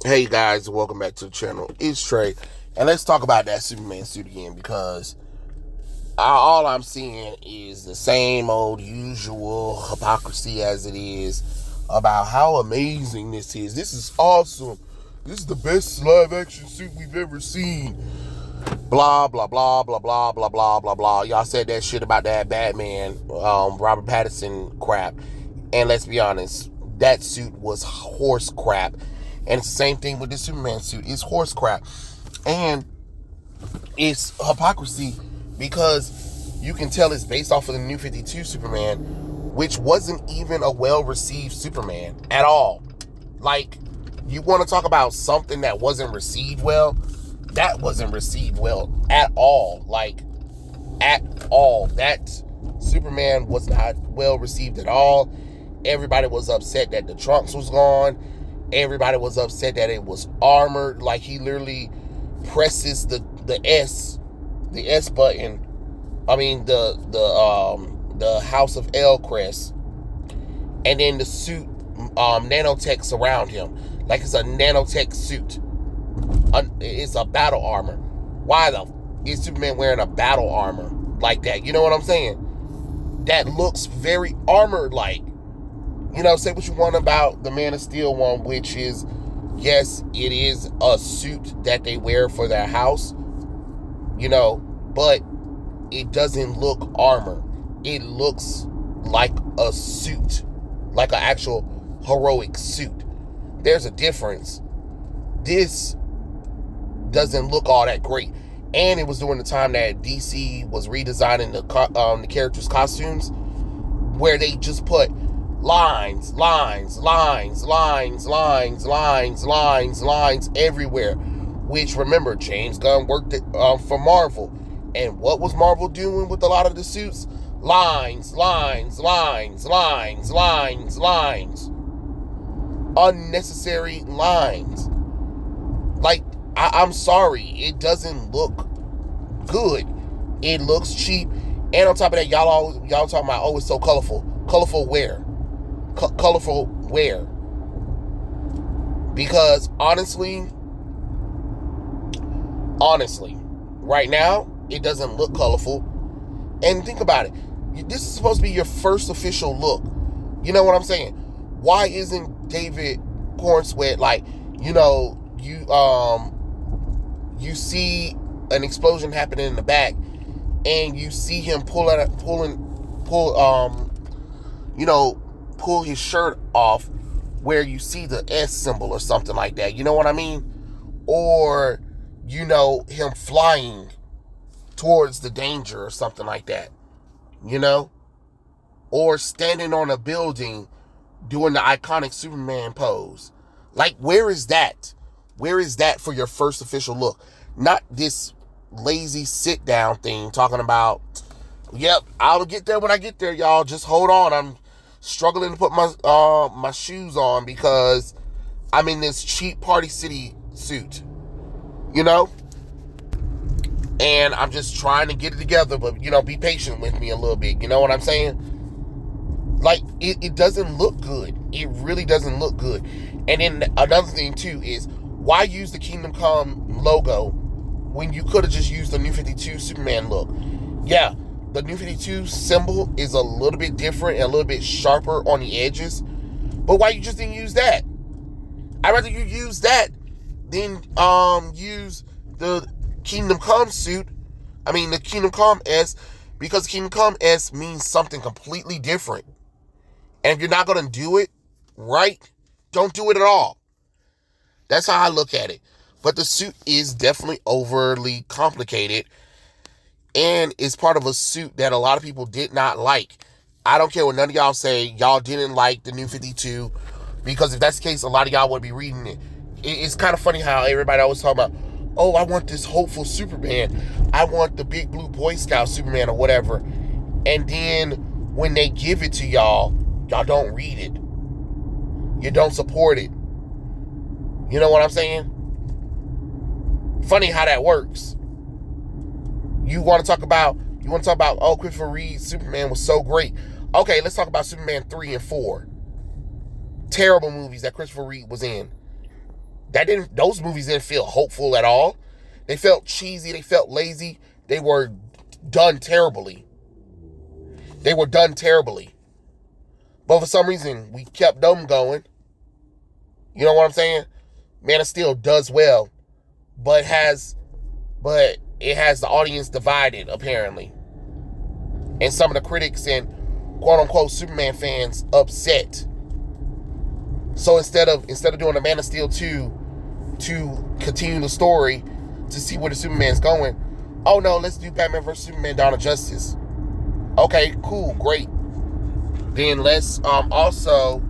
Hey guys, welcome back to the channel. It's Trey, and let's talk about that Superman suit again because all I'm seeing is the same old usual hypocrisy as it is about how amazing this is. This is awesome. This is the best live action suit we've ever seen. Blah blah blah blah blah blah blah blah blah. Y'all said that shit about that Batman, Robert Pattinson crap, and let's be honest, that suit was horse crap. And it's the same thing with the Superman suit. It's horse crap. And it's hypocrisy because you can tell it's based off of the New 52 Superman, which wasn't even a well-received Superman at all. Like, you want to talk about something that wasn't received well? That wasn't received well at all. Like, at all. That Superman was not well received at all. Everybody was upset that the trunks was gone. Everybody was upset that it was armored. Like, he literally presses the S button. I mean the House of L crest, and then the suit nanotech around him. Like, it's a nanotech suit. It's a battle armor. Why the is Superman wearing a battle armor like that? You know what I'm saying? That looks very armored like. You know, say what you want about the Man of Steel one, which is, yes, it is a suit that they wear for their house, you know, but it doesn't look armor. It looks like a suit, like an actual heroic suit. There's a difference. This doesn't look all that great. And it was during the time that DC was redesigning the characters' costumes, where they just put lines everywhere. Which, remember, James Gunn worked for Marvel. And what was Marvel doing with a lot of the suits? Lines. Unnecessary lines. Like, I'm sorry, it doesn't look good. It looks cheap. And on top of that, y'all talking about, oh, it's so colorful. Colorful where? Colorful wear. Because honestly, right now it doesn't look colorful. And think about it, this is supposed to be your first official look. You know what I'm saying? Why isn't David Cornsweet, like, you know, you see an explosion happening in the back, and you see him pull his shirt off where you see the S symbol or something like that. You know what I mean? Or, you know, him flying towards the danger or something like that. You know? Or standing on a building doing the iconic Superman pose. Like, where is that? Where is that for your first official look? Not this lazy sit down thing talking about, yep, I'll get there when I get there, y'all. Just hold on. I'm struggling to put my shoes on because I'm in this cheap Party City suit, you know, and I'm just trying to get it together. But, you know, be patient with me a little bit. You know what I'm saying? Like, it doesn't look good. It really doesn't look good. And then another thing too is, why use the Kingdom Come logo when you could have just used the New 52 Superman look? Yeah, the New 52 symbol is a little bit different and a little bit sharper on the edges. But why you just didn't use that? I'd rather you use that than use the Kingdom Come suit. I mean, the Kingdom Come S, because Kingdom Come S means something completely different. And if you're not going to do it right, don't do it at all. That's how I look at it. But the suit is definitely overly complicated, and it's part of a suit that a lot of people did not like. I don't care what none of y'all say. Y'all didn't like the New 52, because if that's the case, a lot of y'all would be reading it. It's kind of funny how everybody always talk about, oh, I want this hopeful Superman. I want the big blue Boy Scout Superman or whatever. And then when they give it to y'all, y'all don't read it. You don't support it. You know what I'm saying? Funny how that works. You want to talk about, oh, Christopher Reeve's Superman was so great. Okay, let's talk about Superman 3 and 4. Terrible movies that Christopher Reeve was in. Those movies didn't feel hopeful at all. They felt cheesy. They felt lazy. They were done terribly. They were done terribly. But for some reason, we kept them going. You know what I'm saying? Man of Steel does well, but it has the audience divided, apparently. And some of the critics and quote-unquote Superman fans upset. So instead of doing a Man of Steel 2 to continue the story to see where the Superman's going, oh no, let's do Batman vs. Superman Dawn of Justice. Okay, cool, great. Then let's also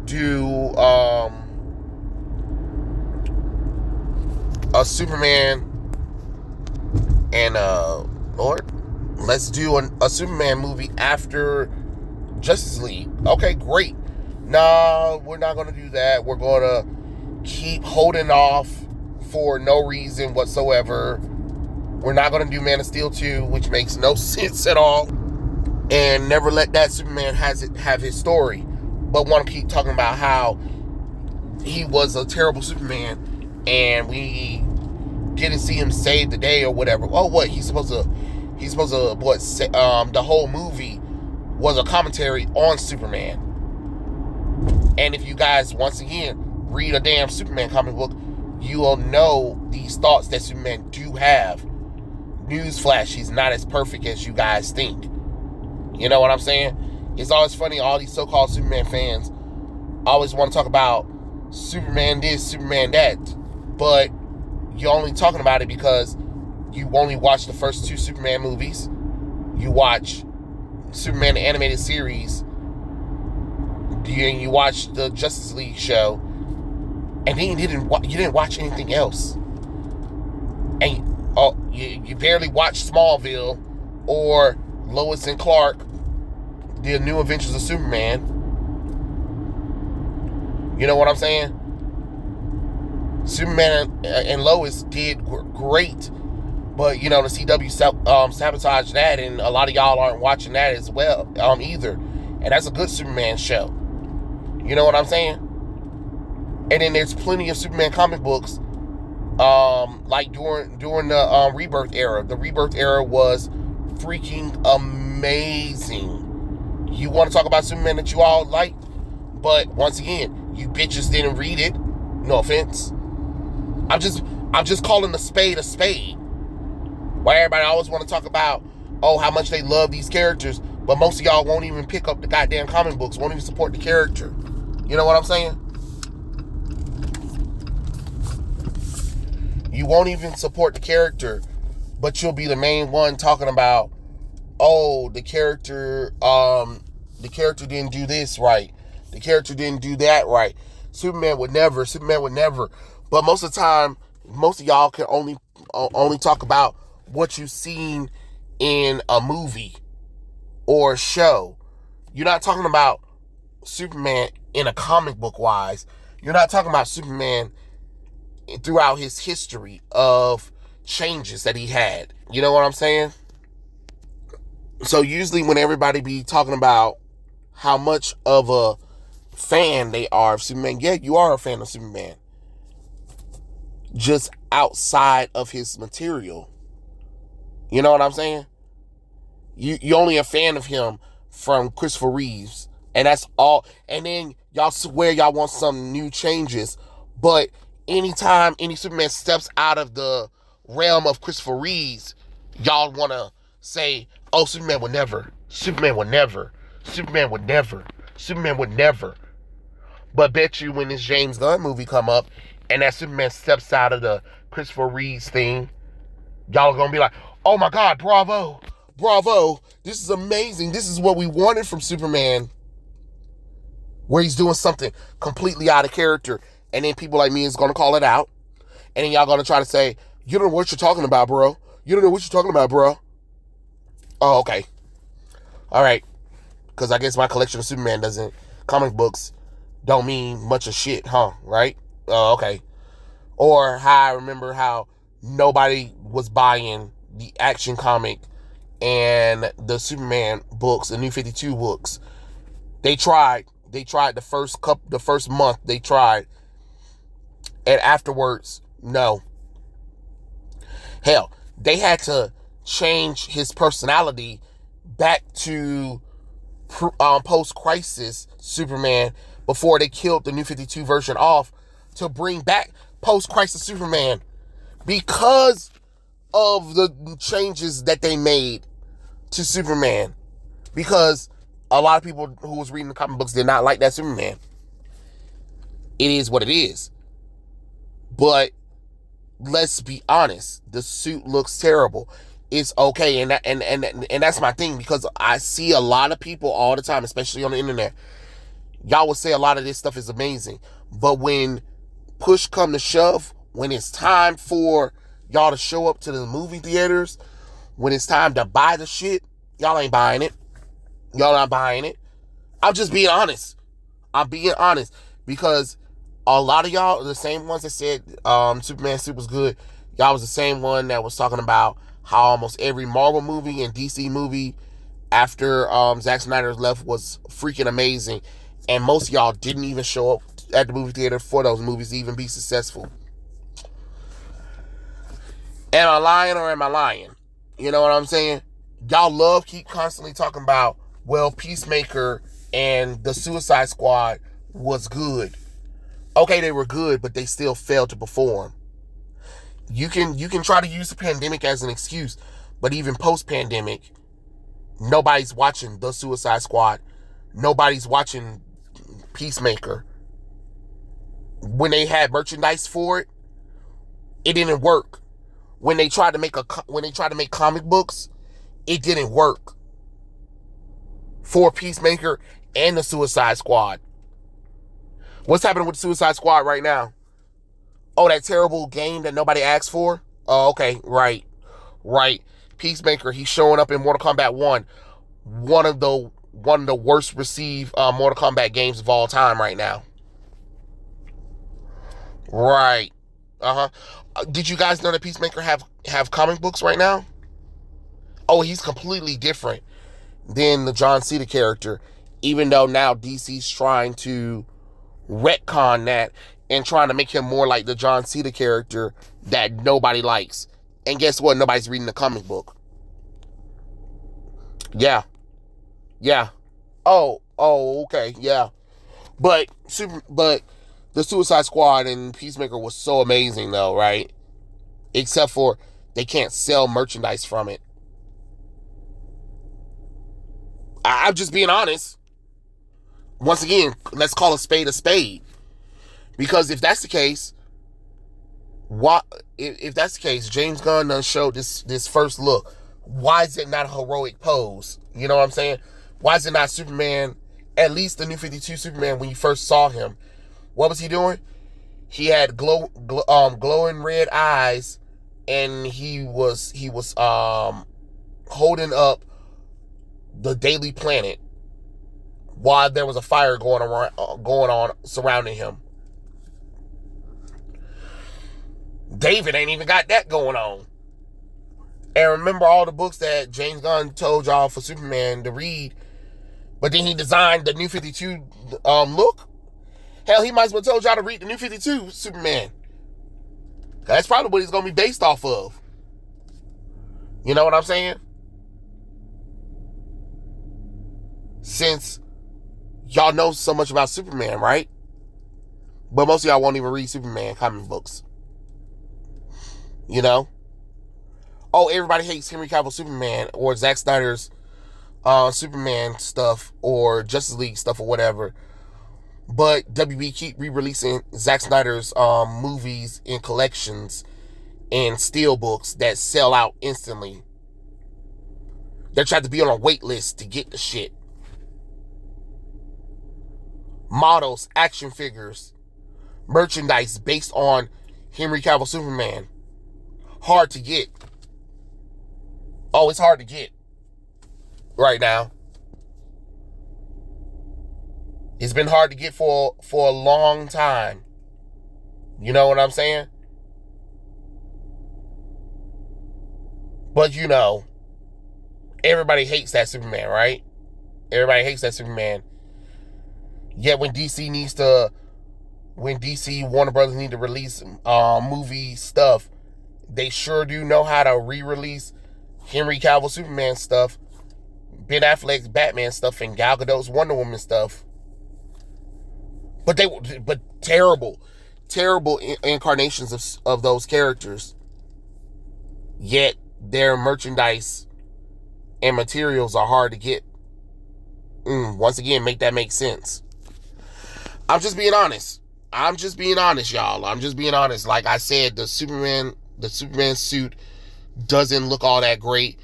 do a Superman and Lord, let's do a Superman movie after Justice League. Okay, great. No, we're not going to do that. We're going to keep holding off for no reason whatsoever. We're not going to do Man of Steel 2, which makes no sense at all. And never let that Superman have his story. But want to keep talking about how he was a terrible Superman and we didn't see him save the day or whatever. Oh, what? He's supposed to what? The whole movie was a commentary on Superman. And if you guys, once again, read a damn Superman comic book, you will know these thoughts that Superman do have. Newsflash, he's not as perfect as you guys think. You know what I'm saying? It's always funny, all these so-called Superman fans always want to talk about Superman this, Superman that. But you're only talking about it because you only watched the first 2 Superman movies. You watch Superman the animated series. You watched the Justice League show. And then you didn't watch anything else. And you barely watched Smallville or Lois and Clark, The New Adventures of Superman. You know what I'm saying? Superman and Lois did great, but you know the CW sabotaged that, and a lot of y'all aren't watching that as well either. And that's a good Superman show. You know what I'm saying? And then there's plenty of Superman comic books, like during the Rebirth era. The Rebirth era was freaking amazing. You want to talk about Superman that you all liked, but once again, you bitches didn't read it. No offense. I'm just calling a spade a spade. Why everybody always want to talk about, oh, how much they love these characters, but most of y'all won't even pick up the goddamn comic books, won't even support the character. You know what I'm saying? You won't even support the character, but you'll be the main one talking about, oh, the character didn't do this right. The character didn't do that right. Superman would never. But most of the time, most of y'all can only talk about what you've seen in a movie or a show. You're not talking about Superman in a comic book wise. You're not talking about Superman throughout his history of changes that he had. You know what I'm saying? So usually when everybody be talking about how much of a fan they are of Superman, yeah, you are a fan of Superman. Just outside of his material. You know what I'm saying? You're only a fan of him from Christopher Reeves. And that's all. And then y'all swear y'all want some new changes. But anytime any Superman steps out of the realm of Christopher Reeves, y'all want to say, oh, Superman would never. Superman would never. Superman would never. Superman would never. But bet you when this James Gunn movie come up and that Superman steps out of the Christopher Reeves thing, y'all are going to be like, oh my God, bravo. Bravo. This is amazing. This is what we wanted from Superman. Where he's doing something completely out of character. And then people like me is going to call it out. And then y'all going to try to say, you don't know what you're talking about, bro. You don't know what you're talking about, bro. Oh, okay. All right. Because I guess my collection of Superman comic books don't mean much of shit, huh? Right? Okay. Or how I remember how nobody was buying the Action comic and the Superman books, the New 52 books. They tried. They tried the first month they tried, and afterwards, no. Hell, they had to change his personality back to post-crisis Superman before they killed the New 52 version off to bring back post-crisis Superman because of the changes that they made to Superman. Because a lot of people who was reading the comic books did not like that Superman. It is what it is. But let's be honest, the suit looks terrible. It's okay, and that's my thing, because I see a lot of people all the time, especially on the internet. Y'all will say a lot of this stuff is amazing, but when push come to shove, when it's time for y'all to show up to the movie theaters, when it's time to buy the shit, y'all ain't buying it. Y'all not buying it. I'm just being honest. I'm being honest, because a lot of y'all, the same ones that said Superman suit was good, y'all was the same one that was talking about how almost every Marvel movie and DC movie after Zack Snyder left was freaking amazing, and most of y'all didn't even show up at the movie theater for those movies to even be successful. Am I lying or am I lying? You know what I'm saying? Y'all keep constantly talking about, well, Peacemaker and the Suicide Squad was good. Okay, they were good, but they still failed to perform. You can try to use the pandemic as an excuse, but even post-pandemic, nobody's watching the Suicide Squad. Nobody's watching Peacemaker. When they had merchandise for it, it didn't work. When they tried to make comic books, it didn't work for Peacemaker and the Suicide Squad. What's happening with the Suicide Squad right now? Oh, that terrible game that nobody asked for? Oh, okay, right. Peacemaker, he's showing up in Mortal Kombat 1. One of the worst received Mortal Kombat games of all time right now. Right. Did you guys know that Peacemaker have comic books right now? Oh, he's completely different than the John Cena character, even though now DC's trying to retcon that and trying to make him more like the John Cena character that nobody likes. And guess what? Nobody's reading the comic book. Yeah. Oh, okay, yeah. But the Suicide Squad and Peacemaker was so amazing though, right? Except for they can't sell merchandise from it. I'm just being honest. Once again, let's call a spade a spade. Because if that's the case, if that's the case, James Gunn done showed this first look. Why is it not a heroic pose? You know what I'm saying? Why is it not Superman, at least the New 52 Superman, when you first saw him? What was he doing? He had glowing red eyes, and he was holding up the Daily Planet while there was a fire going on surrounding him. David ain't even got that going on. And remember all the books that James Gunn told y'all for Superman to read, but then he designed the New 52 look? Hell, he might as well told y'all to read the New 52 Superman. That's probably what he's going to be based off of. You know what I'm saying? Since y'all know so much about Superman, right? But most of y'all won't even read Superman comic books. You know? Oh, everybody hates Henry Cavill Superman or Zack Snyder's Superman stuff or Justice League stuff or whatever. But WB keep re-releasing Zack Snyder's movies in collections and steel books that sell out instantly. They tried to be on a wait list to get the shit. Models, action figures, merchandise based on Henry Cavill Superman. Hard to get. Oh, it's hard to get right now. It's been hard to get for a long time. You know what I'm saying? But you know, everybody hates that Superman, right? Everybody hates that Superman. Yet when DC Warner Brothers need to release movie stuff, they sure do know how to re-release Henry Cavill Superman stuff, Ben Affleck's Batman stuff, and Gal Gadot's Wonder Woman stuff. But terrible incarnations of those characters. Yet their merchandise and materials are hard to get. Once again, make that make sense. I'm just being honest, y'all. I'm just being honest. Like I said, the Superman suit doesn't look all that great.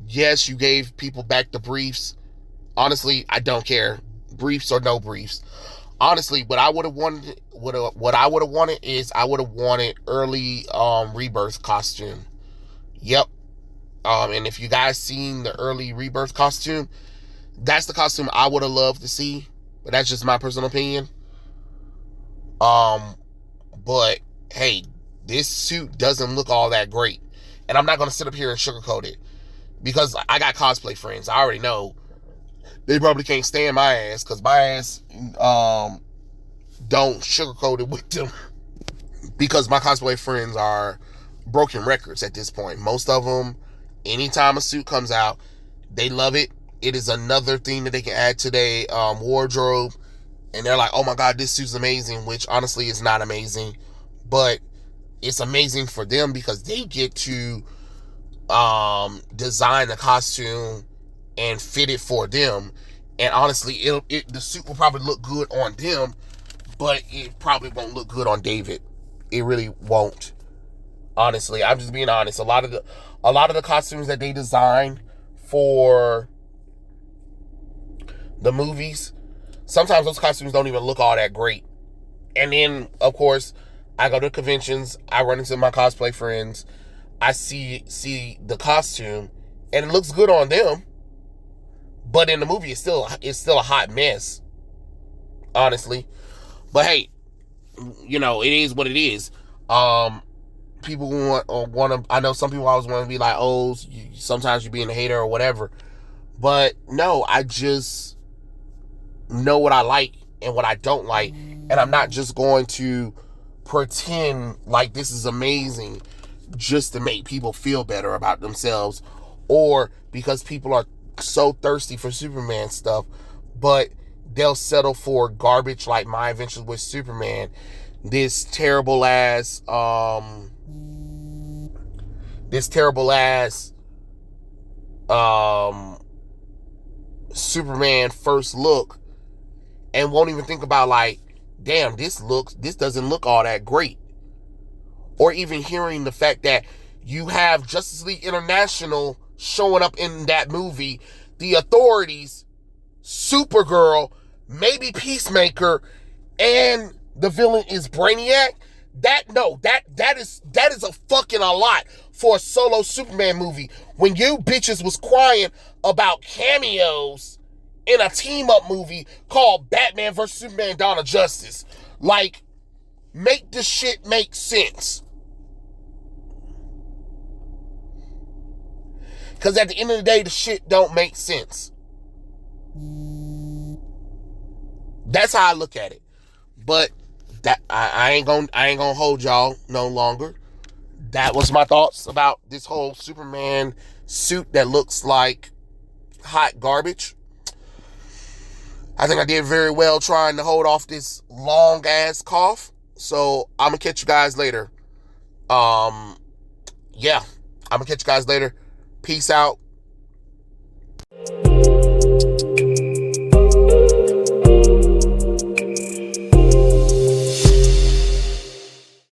Yes, you gave people back the briefs. Honestly, I don't care. Briefs or no briefs. Honestly, what I would have wanted is I would have wanted early Rebirth costume. Yep. And if you guys seen the early Rebirth costume, that's the costume I would have loved to see. But that's just my personal opinion. But hey, this suit doesn't look all that great. And I'm not going to sit up here and sugarcoat it. Because I got cosplay friends. I already know. They probably can't stand my ass. Because my ass don't sugarcoat it with them. Because my cosplay friends are broken records at this point. Most of them, anytime a suit comes out, they love it. It is another thing that they can add to their wardrobe. And they're like, oh my God, this suit's amazing. Which honestly is not amazing. But it's amazing for them because they get to design the costume and fit it for them. And honestly, the suit will probably look good on them, but it probably won't look good on David. It really won't. Honestly, I'm just being honest. A lot of the costumes that they design for the movies, sometimes those costumes don't even look all that great. And then, of course, I go to conventions, I run into my cosplay friends, I see the costume, and it looks good on them. But in the movie, it's still a hot mess, honestly. But hey, it is what it is. People want to. I know some people always want to be like, oh, sometimes you're being a hater or whatever. But no, I just know what I like and what I don't like, and I'm not just going to pretend like this is amazing just to make people feel better about themselves, or because people are so thirsty for Superman stuff, but they'll settle for garbage like My Adventures with Superman, this terrible ass Superman first look, and won't even think about like, damn, this doesn't look all that great. Or even hearing the fact that you have Justice League International showing up in that movie, the Authorities, Supergirl, maybe Peacemaker, and the villain is Brainiac. That is a fucking a lot for a solo Superman movie. When you bitches was crying about cameos in a team-up movie called Batman vs. Superman Dawn of Justice. Like, make this shit make sense. Because at the end of the day, the shit don't make sense. That's how I look at it. But that I ain't gonna hold y'all no longer. That was my thoughts about this whole Superman suit that looks like hot garbage. I think I did very well trying to hold off this long ass cough. So I'm gonna catch you guys later. I'm gonna catch you guys later. Peace out.